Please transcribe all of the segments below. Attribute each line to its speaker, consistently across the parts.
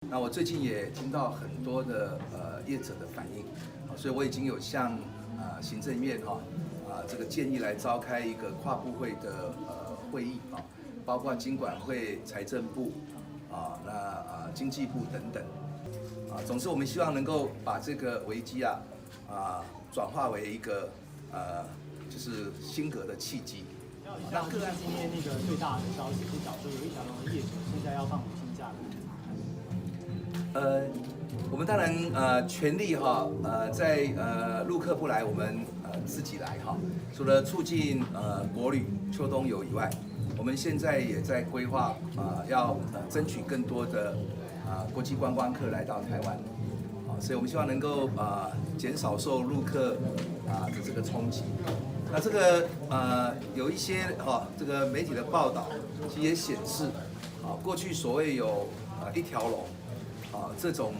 Speaker 1: 那我最近也听到很多的业者的反应，所以我已经有向行政院这个建议来召开一个跨部会的会议包括金管会、财政部经济部等等总之我们希望能够把这个危机转化为一个就是新格的契机。
Speaker 2: 那今天那个最大的消息是讲说有一条龙的业者现在要放无薪假的。
Speaker 1: 我们当然全力在陆客不来，我们自己来除了促进国旅秋冬游以外，我们现在也在规划要争取更多的国际观光客来到台湾，所以我们希望能够减少受陆客的这个冲击。那这个有一些这个媒体的报道，其实也显示过去所谓有一条龙这种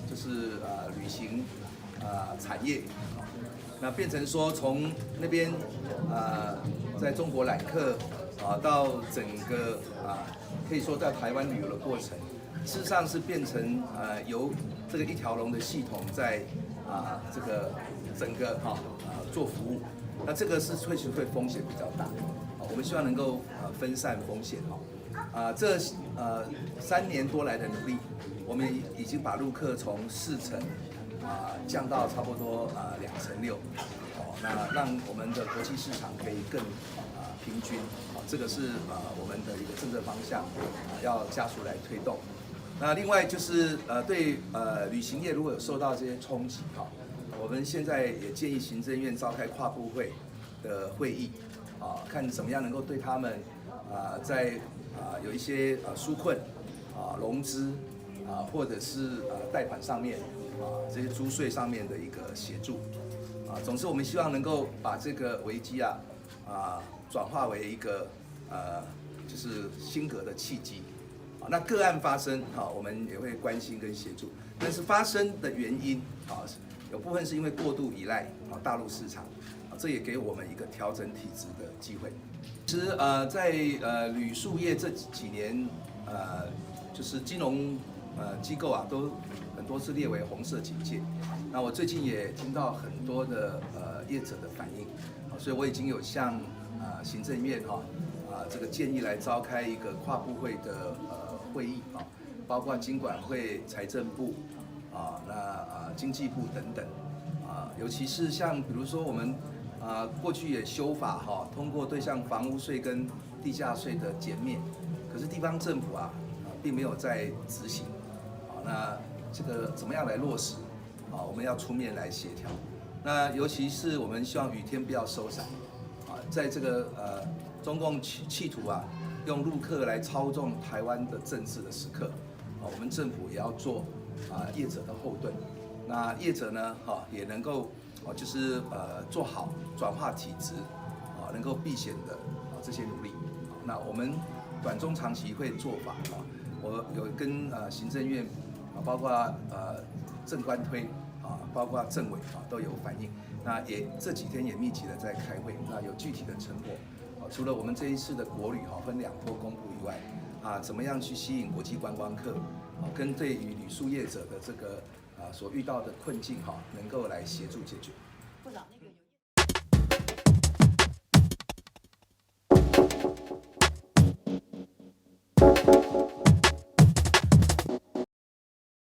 Speaker 1: 就是旅行产业那变成说从那边在中国揽客到整个可以说在台湾旅游的过程，事实上是变成由这个一条龙的系统在这个整个做服务。那这个是确实会风险比较大，我们希望能够分散风险这3年多来的努力，我们已经把陆客从4成降到差不多2.6%，那让我们的国际市场可以更平均，这个是我们的一个政策方向，要加速来推动。那另外就是对旅行业如果有受到这些冲击我们现在也建议行政院召开跨部会的会议，看怎么样能够对他们在有一些纾困融资或者是贷款上面这些租税上面的一个协助总之我们希望能够把这个危机转化为一个就是新格的契机。那个案发生我们也会关心跟协助，但是发生的原因有部分是因为过度依赖大陆市场，这也给我们一个调整体质的机会。其实在旅宿业这几年就是金融机构都很多次列为红色警戒。那我最近也听到很多的业者的反应，所以我已经有向行政院这个建议来召开一个跨部会的会议包括金管会、财政部经济部等等尤其是像比如说我们过去也修法通过对像房屋税跟地价税的减免，可是地方政府并没有在执行那这个怎么样来落实我们要出面来协调。那尤其是我们希望雨天不要收伞在这个中共企图用陆客来操纵台湾的政治的时刻我们政府也要做业者的后盾。那业者呢也能够就是做好转化体质能够避险的这些努力。那我们短中长期会做法我有跟行政院包括政官推包括政委都有反映。那也这几天也密集的在开会，那有具体的成果除了我们这一次的国旅分2波公布以外怎么样去吸引国际观光客跟对于旅宿业者的这个所遇到的困境能够来协助解决。
Speaker 3: 部长。